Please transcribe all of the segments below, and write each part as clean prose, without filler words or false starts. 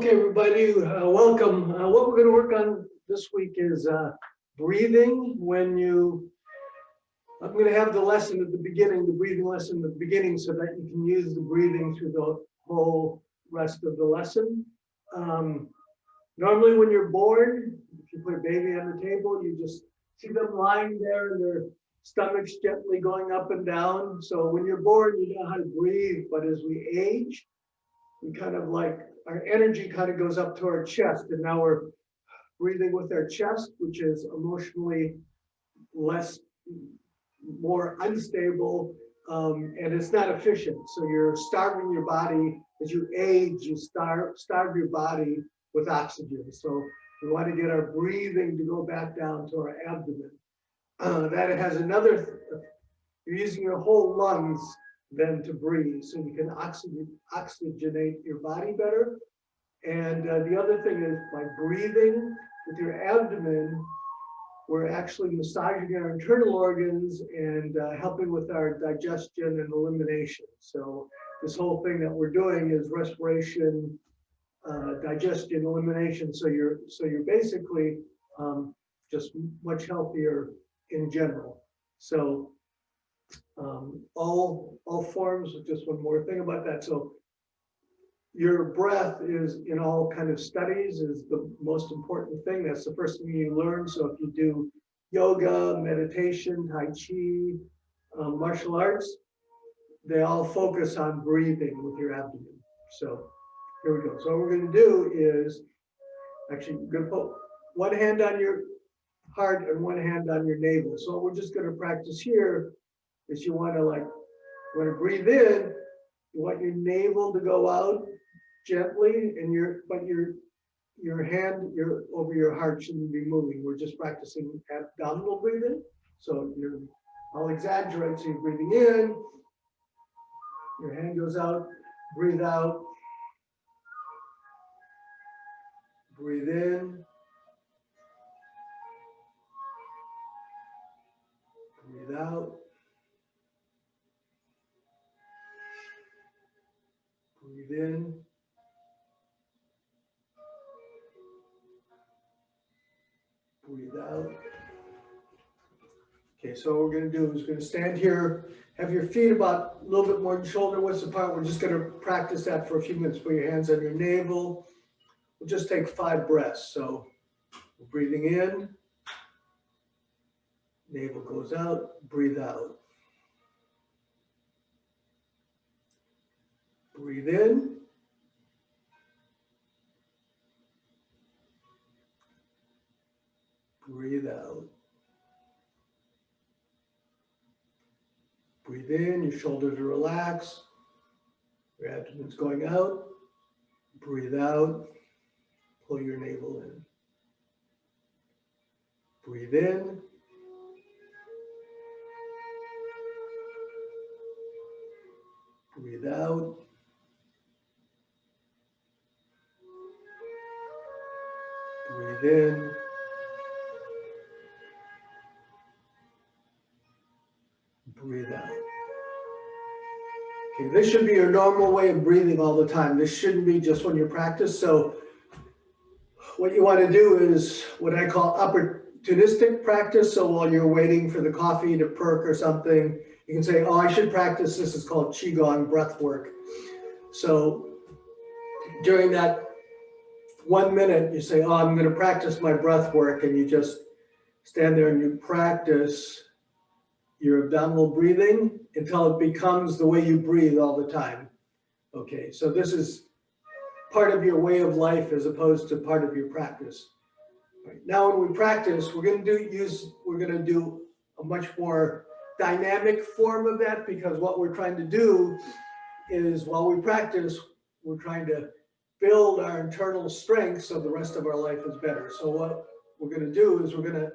Okay, everybody, welcome. What we're going to work on this week is breathing. I'm going to have the lesson at the beginning, the breathing lesson at the beginning, so that you can use the breathing through the whole rest of the lesson. Normally, when you're bored, if you put a baby on the table, you just see them lying there and their stomachs gently going up and down. So when you're bored, you know how to breathe. But as we age, we kind of like our energy kind of goes up to our chest, and now we're breathing with our chest, which is emotionally more unstable, and it's not efficient. So you're starving your body. As you age, you starve your body with oxygen. So we want to get our breathing to go back down to our abdomen. That it has you're using your whole lungs then to breathe, so you can oxygenate your body better. And the other thing is, by breathing with your abdomen, we're actually massaging our internal organs and helping with our digestion and elimination. So this whole thing that we're doing is respiration, digestion, elimination. So you're basically just much healthier in general. So all forms. Just one more thing about that. So your breath is, in all kind of studies, is the most important thing. That's the first thing you learn. So if you do yoga, meditation, Tai Chi, martial arts, they all focus on breathing with your abdomen. So here we go. So what we're going to do is, actually, we're going to put one hand on your heart and one hand on your navel. So what we're just going to practice here is you want to breathe in. You want your navel to go out gently, and your hand over your heart shouldn't be moving. We're just practicing abdominal breathing. So I'll exaggerate. So you're breathing in, your hand goes out, breathe out, breathe in, breathe out, breathe in, breathe out. Okay, so what we're going to do is we're going to stand here, have your feet about a little bit more than shoulder width apart. We're just going to practice that for a few minutes. Put your hands on your navel. We'll just take 5 breaths. So we're breathing in, navel goes out, breathe out. Breathe in. Breathe out. Breathe in, your shoulders are relaxed, your abdomen's going out. Breathe out, pull your navel in. Breathe in. Breathe out. Breathe in. Breathe out. Okay, this should be your normal way of breathing all the time. This shouldn't be just when you practice. So what you want to do is what I call opportunistic practice. So while you're waiting for the coffee to perk or something, you can say, oh, I should practice. This is called Qigong breath work. So during that 1 minute, you say, oh, I'm going to practice my breath work. And you just stand there and you practice your abdominal breathing until it becomes the way you breathe all the time. Okay, so this is part of your way of life as opposed to part of your practice. Right. Now, when we practice, we're going to do a much more dynamic form of that, because what we're trying to do is, while we practice, we're trying to build our internal strength so the rest of our life is better. So what we're going to do is when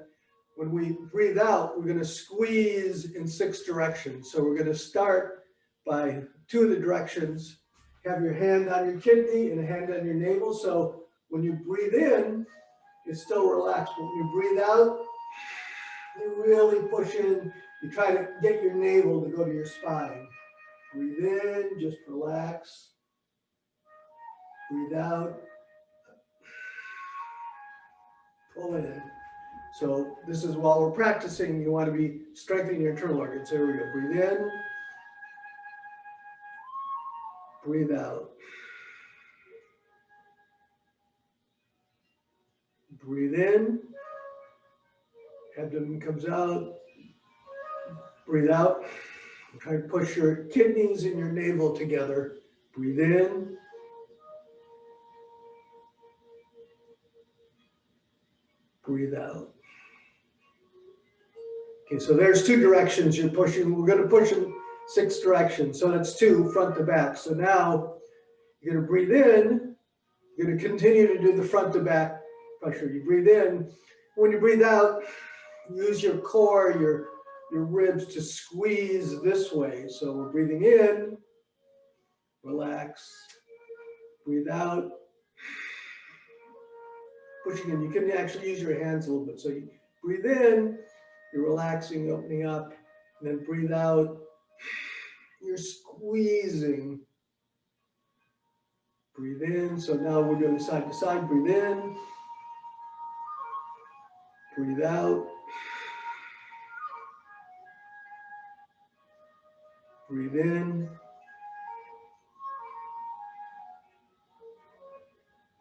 we breathe out, we're going to squeeze in 6 directions. So we're going to start by 2 of the directions. Have your hand on your kidney and a hand on your navel. So when you breathe in, it's still relaxed. But when you breathe out, you really push in. You try to get your navel to go to your spine. Breathe in, just relax. Breathe out, pull in. So this is while we're practicing, you want to be strengthening your internal organs. Here we go. Breathe in, breathe out. Breathe in, abdomen comes out, breathe out. Try to push your kidneys and your navel together. Breathe in. Breathe out. Okay, so there's 2 directions you're pushing. We're going to push in 6 directions. So that's 2, front to back. So now you're going to breathe in. You're going to continue to do the front to back pressure. You breathe in. When you breathe out, use your core, your ribs to squeeze this way. So we're breathing in. Relax. Breathe out. Pushing in. You can actually use your hands a little bit. So you breathe in. You're relaxing, opening up, and then breathe out. You're squeezing. Breathe in. So now we're doing side to side. Breathe in. Breathe out. Breathe in.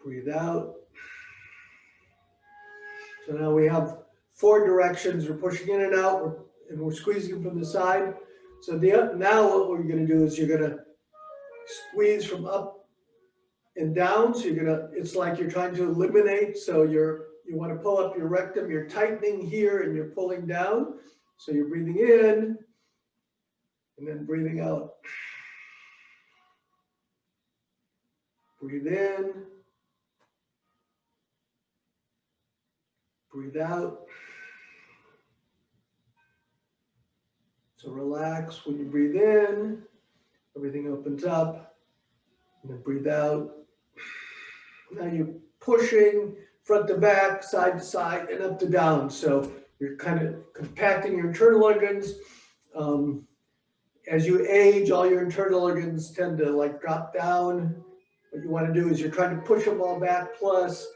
Breathe out. So now we have 4 directions. We're pushing in and out, and we're squeezing from the side. So now what we're going to do is you're going to squeeze from up and down. So it's like you're trying to eliminate. So you want to pull up your rectum. You're tightening here and you're pulling down. So you're breathing in and then breathing out. Breathe in. Breathe out. So relax when you breathe in, everything opens up, and then breathe out. Now you're pushing front to back, side to side, and up to down. So you're kind of compacting your internal organs. As you age, all your internal organs tend to like drop down. What you want to do is you're trying to push them all back, plus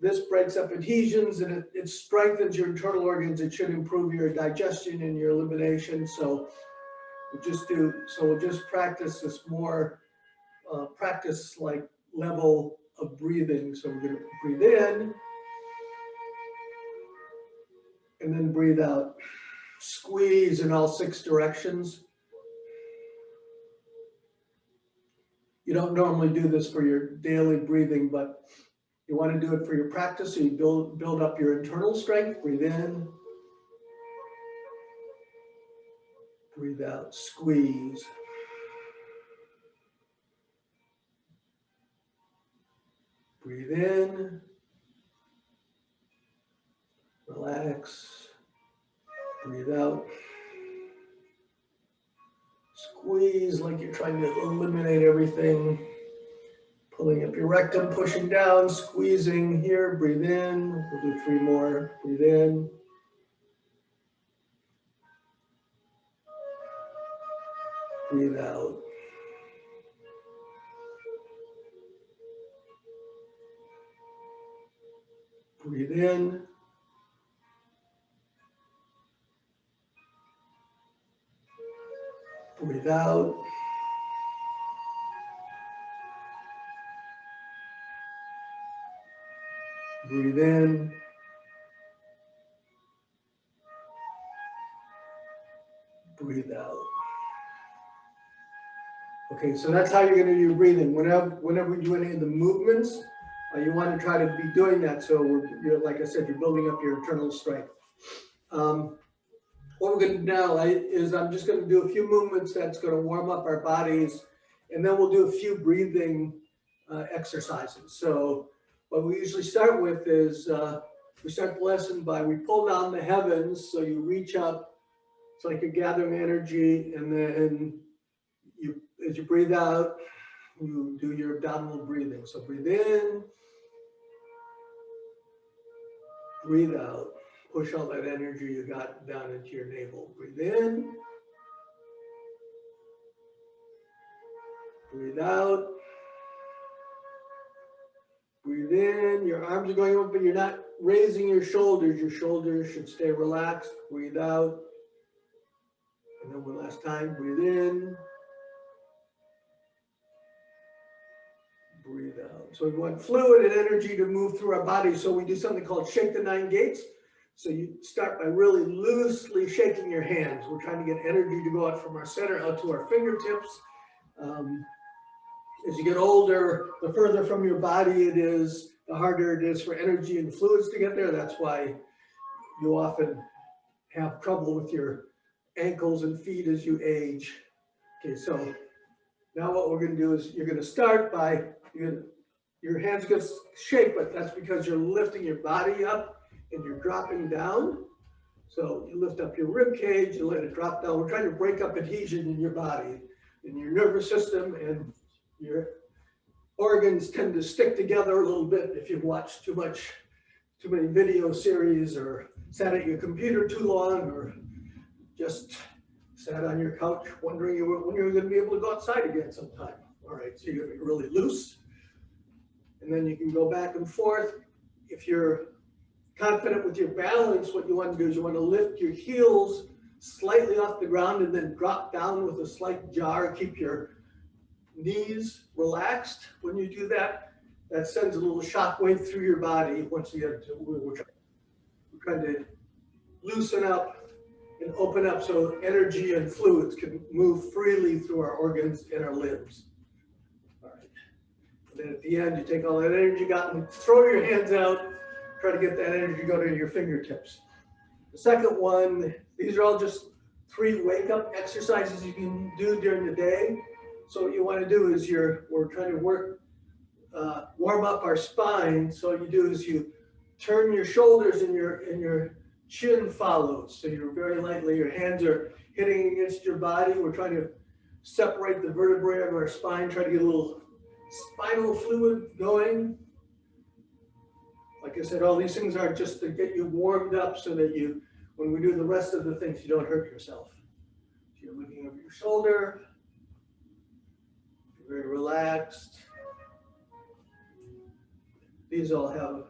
this breaks up adhesions and it strengthens your internal organs. It should improve your digestion and your elimination. So we'll just practice this more practice like level of breathing. So we're going to breathe in and then breathe out. Squeeze in all 6 directions. You don't normally do this for your daily breathing, but you want to do it for your practice, so you build up your internal strength. Breathe in. Breathe out. Squeeze. Breathe in. Relax. Breathe out. Squeeze like you're trying to eliminate everything. Pulling up your rectum, pushing down, squeezing here. Breathe in. We'll do 3 more. Breathe in. Breathe out. Breathe in. Breathe out. Breathe in. Breathe out. Okay, so that's how you're going to do your breathing. Whenever you do any of the movements, you want to try to be doing that. So like I said, you're building up your internal strength. What we're going to do now is I'm just going to do a few movements that's going to warm up our bodies, and then we'll do a few breathing exercises. So what we usually start with is we start the lesson by we pull down the heavens. So you reach up, it's like you're gathering energy, and then as you breathe out, you do your abdominal breathing. So breathe in, breathe out. Push all that energy you got down into your navel. Breathe in. Breathe out. Breathe in. Your arms are going up, but you're not raising your shoulders should stay relaxed. Breathe out. And then one last time, breathe in. Breathe out. So we want fluid and energy to move through our body. So we do something called shake the 9 gates. So you start by really loosely shaking your hands. We're trying to get energy to go out from our center out to our fingertips. As you get older, the further from your body it is, the harder it is for energy and fluids to get there. That's why you often have trouble with your ankles and feet as you age. Okay, so now what we're going to do is you're going to start by, your hands get shake, but that's because you're lifting your body up and you're dropping down. So you lift up your rib cage, you let it drop down. We're trying to break up adhesion in your body, in your nervous system, and your organs tend to stick together a little bit if you've watched too many video series or sat at your computer too long or just sat on your couch wondering when you're going to be able to go outside again sometime. All right, so you're going to be really loose. And then you can go back and forth. If you're confident with your balance, what you want to do is you want to lift your heels slightly off the ground and then drop down with a slight jar. Keep your knees relaxed. When you do that, that sends a little shock wave through your body. Once you get to, we're trying to loosen up and open up so energy and fluids can move freely through our organs and our limbs. All right. And then at the end, you take all that energy you got and throw your hands out. Try to get that energy to go to your fingertips. The second one, these are all just 3 wake-up exercises you can do during the day. So what you want to do is we're trying to warm up our spine. So what you do is you turn your shoulders and your chin follows. So you're very lightly, your hands are hitting against your body. We're trying to separate the vertebrae of our spine, try to get a little spinal fluid going. Like I said, all these things are just to get you warmed up so that when we do the rest of the things, you don't hurt yourself. So you're looking over your shoulder. You're very relaxed. These all have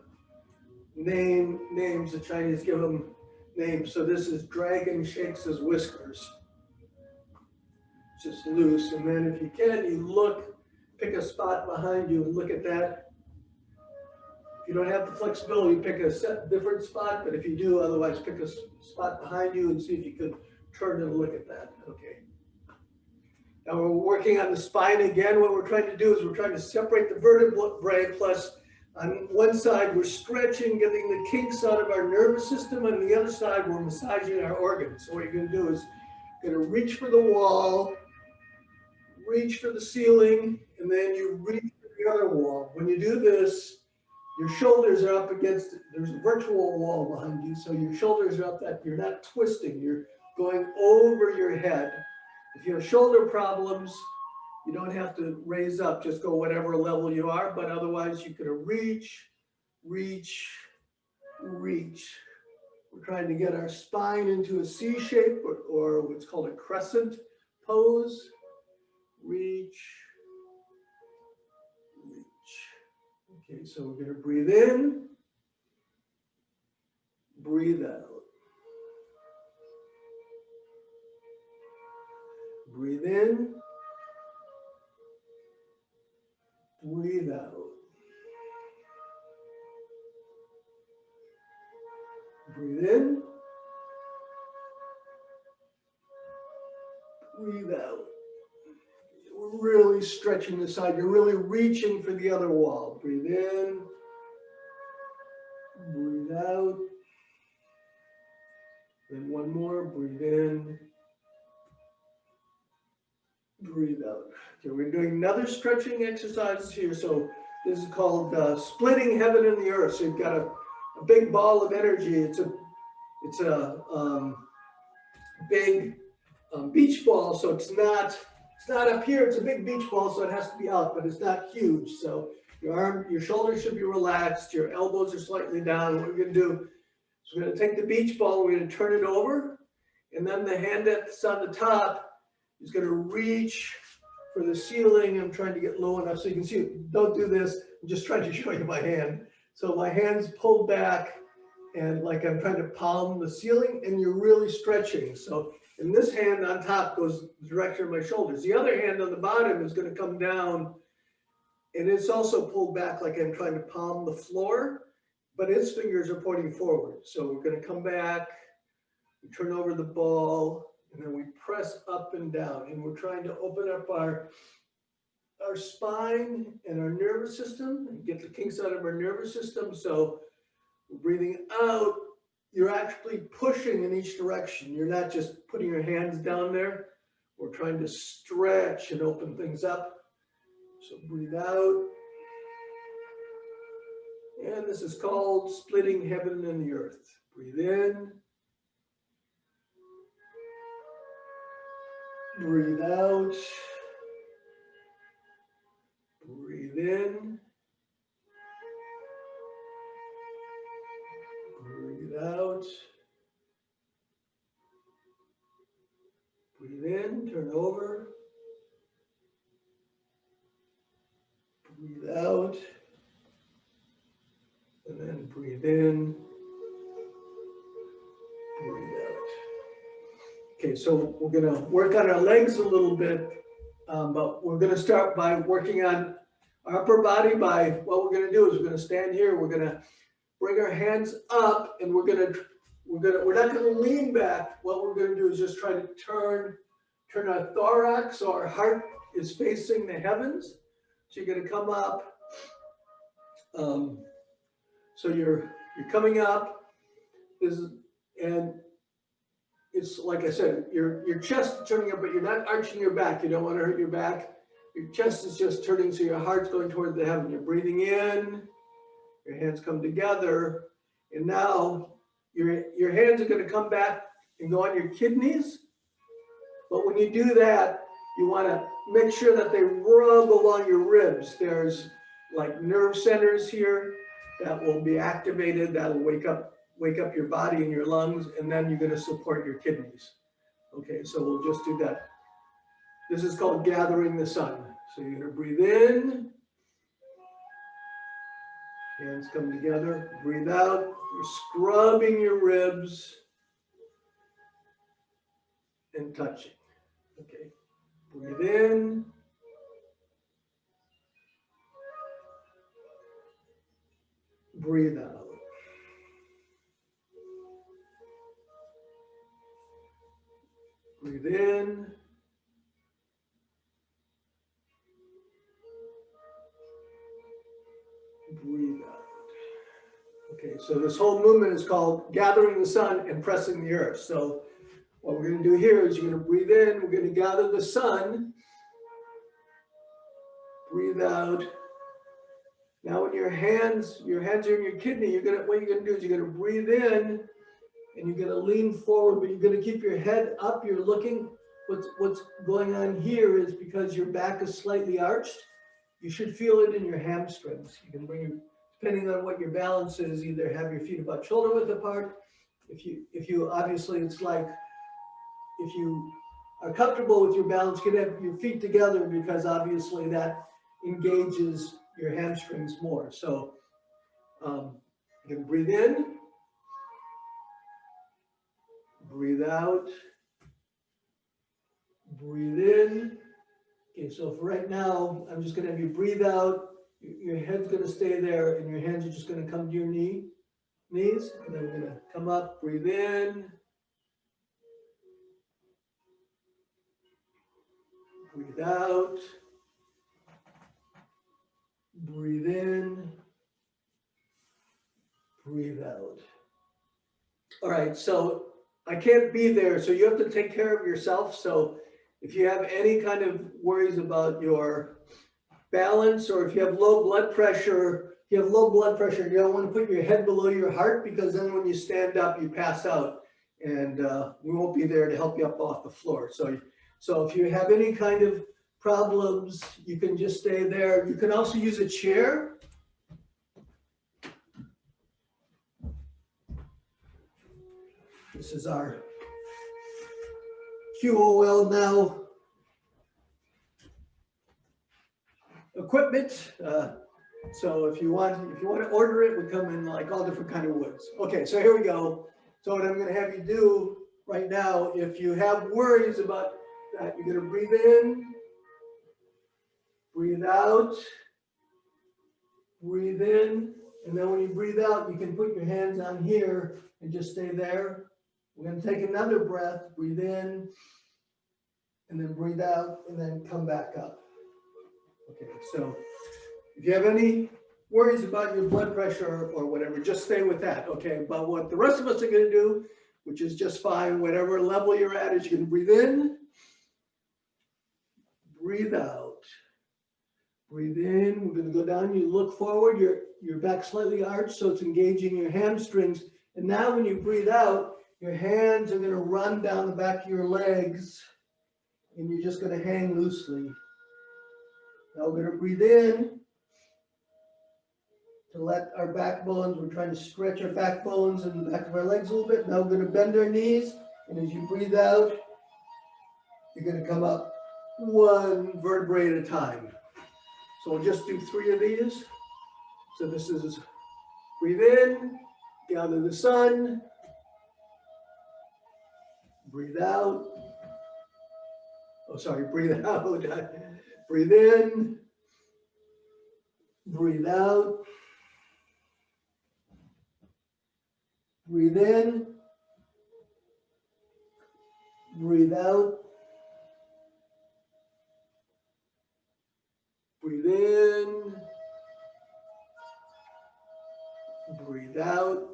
names. The Chinese give them names. So this is dragon shakes his whiskers. Just loose. And then if you can, you pick a spot behind you and look at that. If you don't have the flexibility, pick a different spot, but if you do, otherwise pick a spot behind you and see if you could turn and look at that. Okay. Now we're working on the spine again. What we're trying to do is we're trying to separate the vertebrae, plus on one side we're stretching, getting the kinks out of our nervous system, and on the other side we're massaging our organs. So what you're going to do is you're going to reach for the wall, reach for the ceiling, and then you reach for the other wall. When you do this, your shoulders are up against, there's a virtual wall behind you, so your shoulders are up, that you're not twisting, you're going over your head. If you have shoulder problems, you don't have to raise up, just go whatever level you are, but otherwise you could reach. We're trying to get our spine into a C shape or what's called a crescent pose. Reach. Okay, so we're going to breathe in, breathe out. Breathe in, breathe out. Breathe in, breathe out. We're really stretching the side. You're really reaching for the other wall. Breathe in, breathe out. Then one more, breathe in, breathe out. Okay, we're doing another stretching exercise here. So this is called splitting heaven and the earth. So you've got a big ball of energy. It's a big beach ball. So it's not up here. It's a big beach ball, so it has to be out, but it's not huge. So your shoulders should be relaxed. Your elbows are slightly down. What we're going to do is we're going to take the beach ball. We're going to turn it over, and then the hand that's on the top is going to reach for the ceiling. I'm trying to get low enough so you can see it. Don't do this. I'm just trying to show you my hand. So my hands pulled back and like I'm trying to palm the ceiling, and you're really stretching. So, and this hand on top goes the direction of my shoulders. The other hand on the bottom is going to come down, and it's also pulled back like I'm trying to palm the floor, but its fingers are pointing forward. So we're going to come back, we turn over the ball, and then we press up and down. And we're trying to open up our spine and our nervous system and get the kinks out of our nervous system. So we're breathing out. You're actually pushing in each direction. You're not just putting your hands down there. We're trying to stretch and open things up. So breathe out. And this is called splitting heaven and the earth. Breathe in. Breathe out. Breathe in. Breathe out. Breathe in, turn over. Breathe out. And then breathe in. Breathe out. Okay, so we're going to work on our legs a little bit, but we're going to start by working on our upper body. By what we're going to do is we're going to stand here. We're going to bring our hands up, and we're not going to lean back. What we're going to do is just try to turn our thorax, so our heart is facing the heavens. So you're going to come up. So you're coming up. And it's like I said, your chest is turning up, but you're not arching your back. You don't want to hurt your back. Your chest is just turning, so your heart's going toward the heaven. You're breathing in. Your hands come together, and now your hands are going to come back and go on your kidneys. But when you do that, you want to make sure that they rub along your ribs. There's like nerve centers here that will be activated. That'll wake up your body and your lungs, and then you're going to support your kidneys. Okay, so we'll just do that. This is called gathering the sun. So you're going to breathe in. Hands come together, breathe out. You're scrubbing your ribs and touching. Okay, breathe in. Breathe out. Breathe in. Breathe out. Okay, so this whole movement is called gathering the sun and pressing the earth. So what we're going to do here is you're going to breathe in. We're going to gather the sun. Breathe out. Now when your hands are in your kidney, what you're going to do is you're going to breathe in and you're going to lean forward, but you're going to keep your head up. You're looking. What's going on here is because your back is slightly arched, you should feel it in your hamstrings. You can bring your, depending on what your balance is, either have your feet about shoulder width apart. If you obviously, it's like if you are comfortable with your balance, you can have your feet together, because obviously that engages your hamstrings more. So you can breathe in, breathe out, breathe in. Okay, so for right now, I'm just going to have you breathe out. Your head's going to stay there, and your hands are just going to come to your knees. And then we're going to come up, breathe in. Breathe out. Breathe in. Breathe out. All right, so I can't be there, so you have to take care of yourself. So if you have any kind of worries about your balance, or if you have low blood pressure, you don't want to put your head below your heart, because then when you stand up, you pass out, and we won't be there to help you up off the floor. So if you have any kind of problems, you can just stay there. You can also use a chair. This is our QOL now equipment. So if you want to order it, we come in like all different kind of woods. Okay, so here we go. So what I'm going to have you do right now, if you have worries about that, you're going to breathe in, breathe out, breathe in, and then when you breathe out, you can put your hands on here and just stay there. We're going to take another breath, breathe in, and then breathe out, and then come back up. Okay, so if you have any worries about your blood pressure or whatever, just stay with that, okay? But what the rest of us are going to do, which is just fine, whatever level you're at, is you're going to breathe in, breathe out. Breathe in, we're going to go down, you look forward, your back slightly arched, so it's engaging your hamstrings. And now when you breathe out, your hands are going to run down the back of your legs, and you're just going to hang loosely. Now we're going to breathe in to let our backbones, we're trying to stretch our backbones and the back of our legs a little bit. Now we're going to bend our knees, and as you breathe out, you're going to come up one vertebrae at a time. So we'll just do 3 of these. So this is breathe in, gather the sun, breathe out. Oh, sorry, breathe out. Breathe in, breathe out. Breathe in, breathe out. Breathe in, breathe out.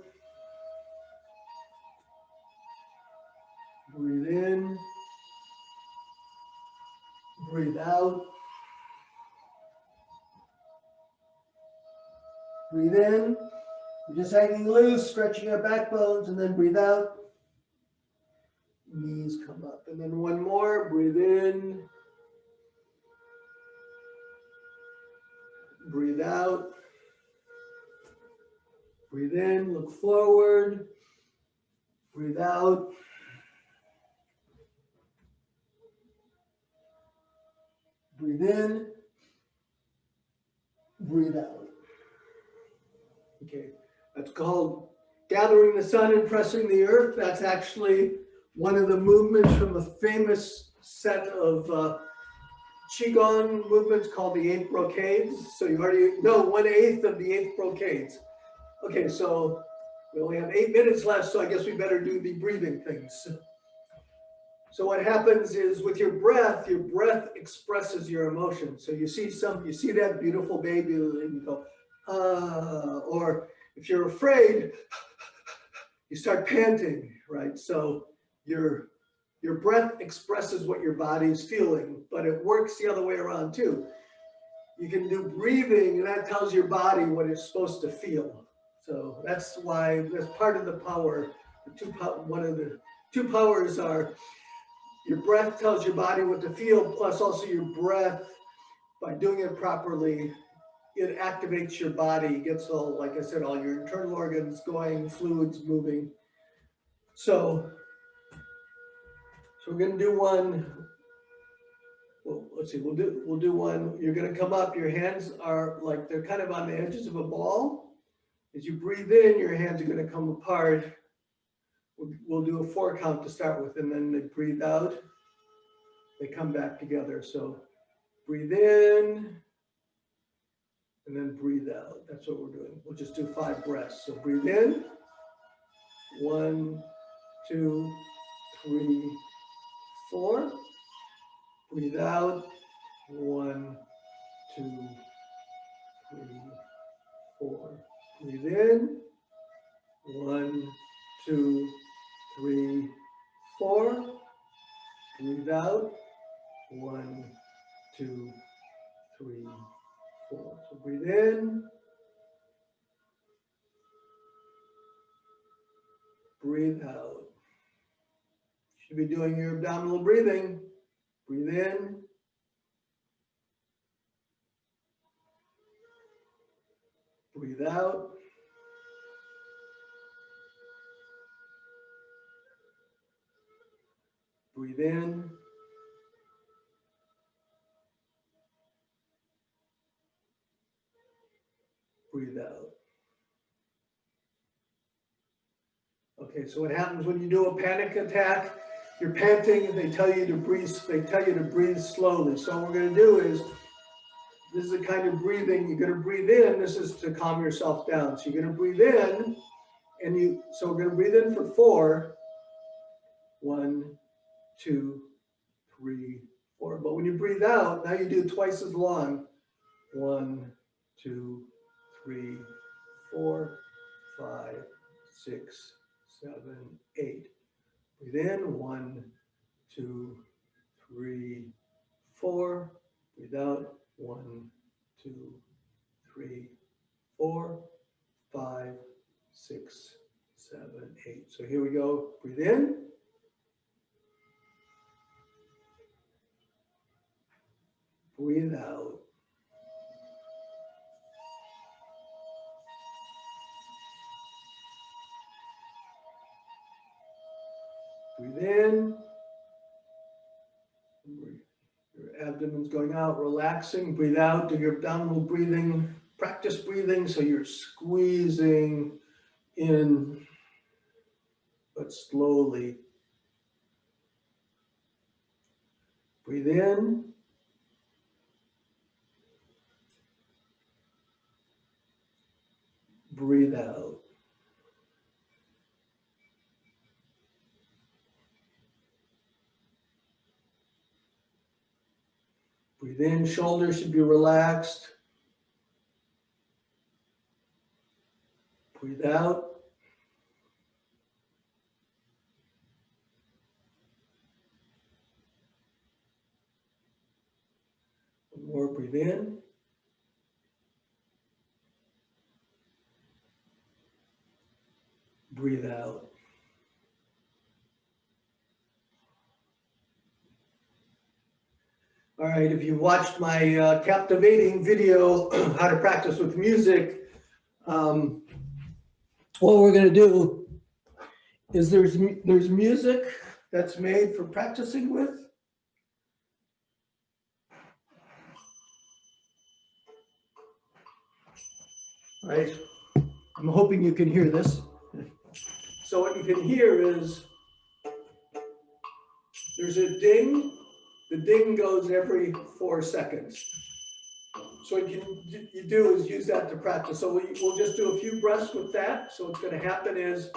Breathe in, breathe out. Breathe in, we're just hanging loose, stretching our backbones, and then breathe out. Knees come up. And then one more, breathe in, breathe out. Breathe in, look forward, breathe out. Breathe in, breathe out. Okay, that's called gathering the sun and pressing the earth. That's actually one of the movements from a famous set of Qigong movements called the 8 brocades. So you already know 1/8 of the 8 brocades. Okay, so we only have 8 minutes left, so I guess we better do the breathing things. So what happens is with your breath expresses your emotion. So you see that beautiful baby and you go, or if you're afraid, you start panting, right? So your breath expresses what your body is feeling, but it works the other way around too. You can do breathing and that tells your body what it's supposed to feel. So that's part of the power. One of the 2 powers are your breath tells your body what to feel, plus also your breath, by doing it properly, it activates your body, gets all, like I said, all your internal organs going, fluids moving. So we're going to do one. Well, let's see, we'll do one. You're going to come up, your hands are like, they're kind of on the edges of a ball. As you breathe in, your hands are going to come apart. We'll do a 4 count to start with, and then they breathe out. They come back together. So breathe in, and then breathe out. That's what we're doing. We'll just do 5 breaths. So breathe in. 1, 2, 3, 4. Breathe out. 1, 2, 3, 4. Breathe in. 1, 2, 3, 4. Breathe out. 1, 2, 3, 4. So breathe in. Breathe out. Should be doing your abdominal breathing. Breathe in. Breathe out. Breathe in. breathe out. Okay, so what happens when you do a panic attack? You're panting and they tell you to breathe slowly. So what we're going to do is, this is the kind of breathing you're going to breathe in. This is to calm yourself down. So you're going to breathe in, so we're going to breathe in for 4. 1, 2, 3, 4. But when you breathe out, now you do twice as long. 1, 2, 3, 4, 5, 6, 7, 8. Breathe in. 1, 2, 3, 4. Breathe out. 1, 2, 3, 4, 5, 6, 7, 8. So here we go. Breathe in. Breathe out. Breathe in. Your abdomen's going out, relaxing. Breathe out. Do your abdominal breathing. Practice breathing so you're squeezing in, but slowly. Breathe in. Breathe out. Breathe in, shoulders should be relaxed. Breathe out. One more, breathe in. Breathe out. All right, if you watched my captivating video, how to practice with music, what we're going to do is there's music that's made for practicing with. All right, I'm hoping you can hear this. So what you can hear is there's a ding. The ding goes every 4 seconds. So what you do is use that to practice. So we'll just do a few breaths with that. So what's going to happen is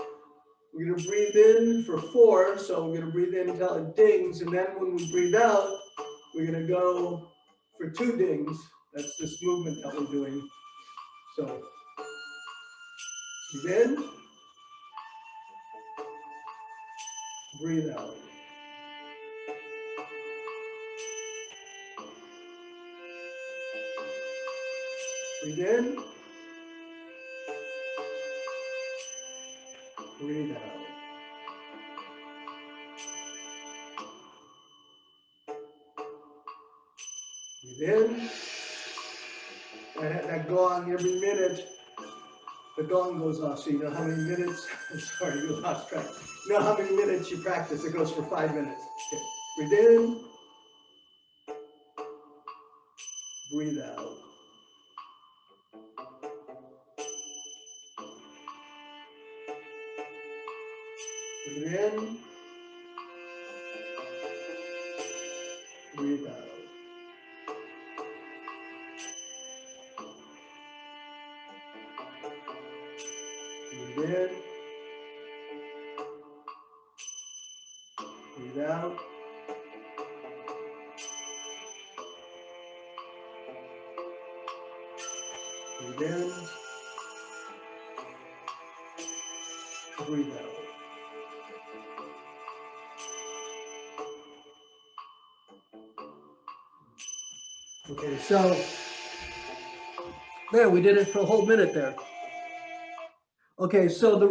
we're going to breathe in for 4. So we're going to breathe in until it dings. And then when we breathe out, we're going to go for 2 dings. That's this movement that we're doing. So breathe in, breathe out. Breathe in, breathe out. Breathe in. That gong every minute, the gong goes off, so you know how many minutes, sorry, you lost track. You know how many minutes you practice, it goes for 5 minutes. Okay. Breathe in, breathe out. Breathe in, breathe out. Breathe in, breathe out. Breathe in, breathe out. Okay, so there, we did it for a whole minute there. Okay, so the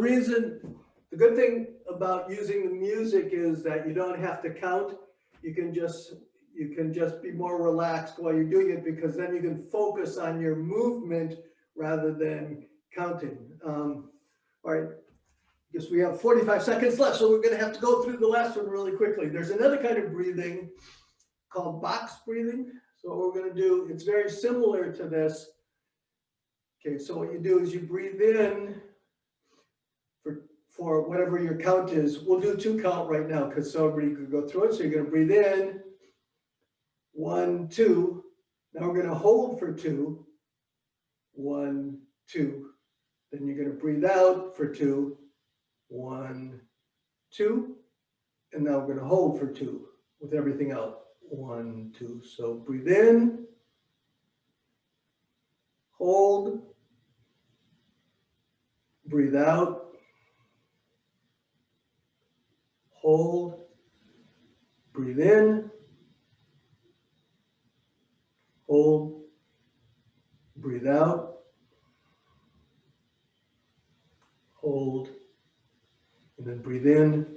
good thing about using the music is that you don't have to count. You can just be more relaxed while you're doing it, because then you can focus on your movement rather than counting. All right, I guess we have 45 seconds left, so we're going to have to go through the last one really quickly. There's another kind of breathing called box breathing. So what we're going to do, it's very similar to this. Okay, so what you do is you breathe in for whatever your count is. We'll do 2 count right now because so everybody could go through it. So you're going to breathe in, 1, 2. Now we're going to hold for 2, 1, 2. Then you're going to breathe out for 2, 1, 2. And now we're going to hold for 2 with everything out. 1, 2. So breathe in, hold, breathe out, hold, breathe in, hold, breathe out, hold, and then breathe in,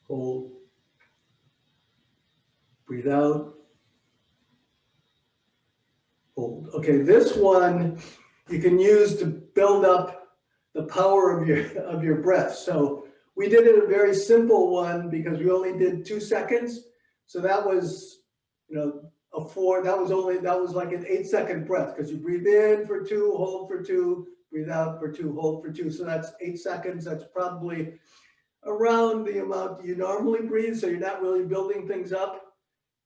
hold, breathe out, hold. Okay, this one you can use to build up the power of your breath. So we did it a very simple one because we only did 2 seconds. So that was, that was like an 8-second breath because you breathe in for 2, hold for 2, breathe out for 2, hold for 2. So that's 8 seconds. That's probably around the amount you normally breathe. So you're not really building things up.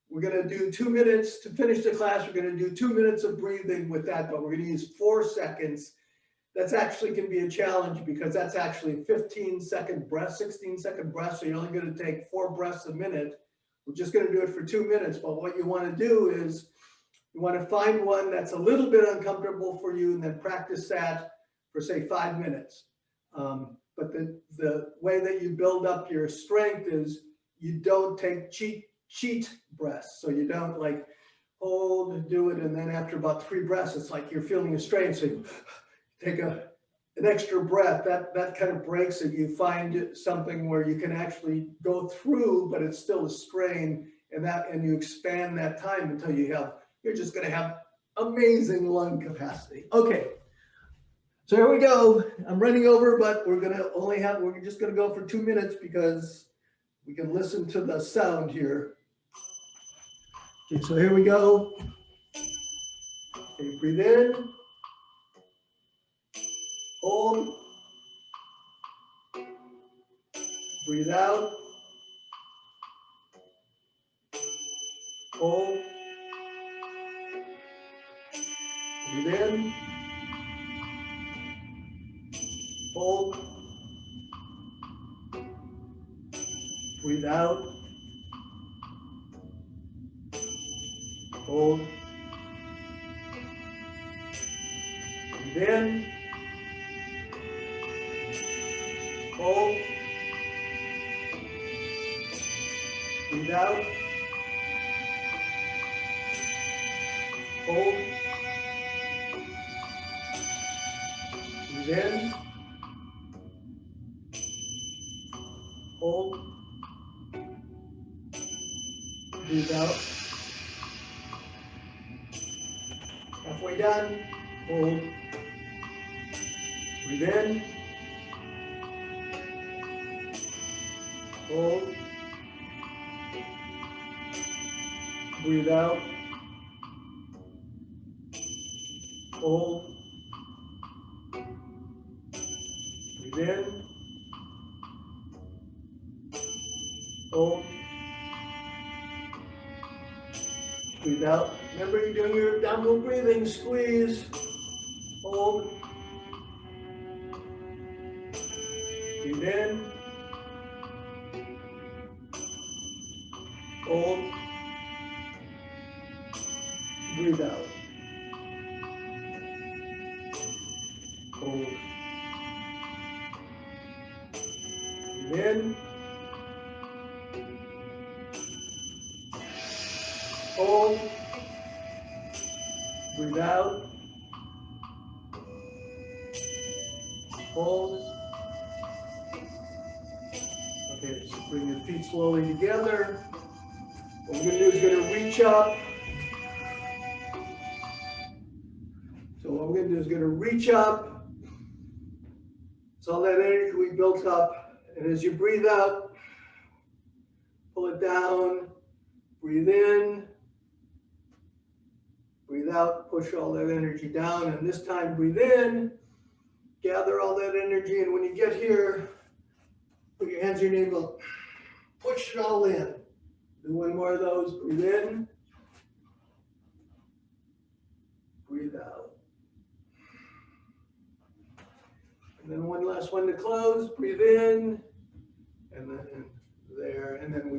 We're going to do 2 minutes to finish the class. We're going to do 2 minutes of breathing with that, but we're going to use 4 seconds. That's actually can be a challenge because that's actually 15-second breath, 16-second breath. So you're only going to take 4 breaths a minute. We're just going to do it for 2 minutes. But what you want to do is you want to find one that's a little bit uncomfortable for you and then practice that for say 5 minutes. But the way that you build up your strength is you don't take cheat breaths. So you don't like hold and do it. And then after about 3 breaths, it's like you're feeling a strain. So you take an extra breath. That kind of breaks it. You find something where you can actually go through, but it's still a strain, and you expand that time until you're just going to have amazing lung capacity. Okay. So here we go. I'm running over, but we're just going to go for 2 minutes because we can listen to the sound here. Okay, so here we go. Okay, breathe in, hold, breathe out, hold, breathe in, hold, breathe out, hold, breathe in, hold, breathe out, hold, breathe in, hold, breathe out. Halfway done, hold, breathe in, hold, breathe out, hold, breathe in, hold, breathe out. Remember, you're doing your abdominal breathing, squeeze, hold, breathe in, hold, breathe out, hold, breathe in, hold, breathe out, hold. Okay, so bring your feet slowly together. What we're going to do is going to reach up. So what we're going to do is going to reach up. It's all that energy we built up. And as you breathe out, pull it down, breathe in, breathe out, push all that energy down, and this time breathe in, gather all that energy, and when you get here, put your hands on your navel, push it all in. Do one more of those, breathe in, breathe out. And then one last one to close, breathe in, and then there, and then we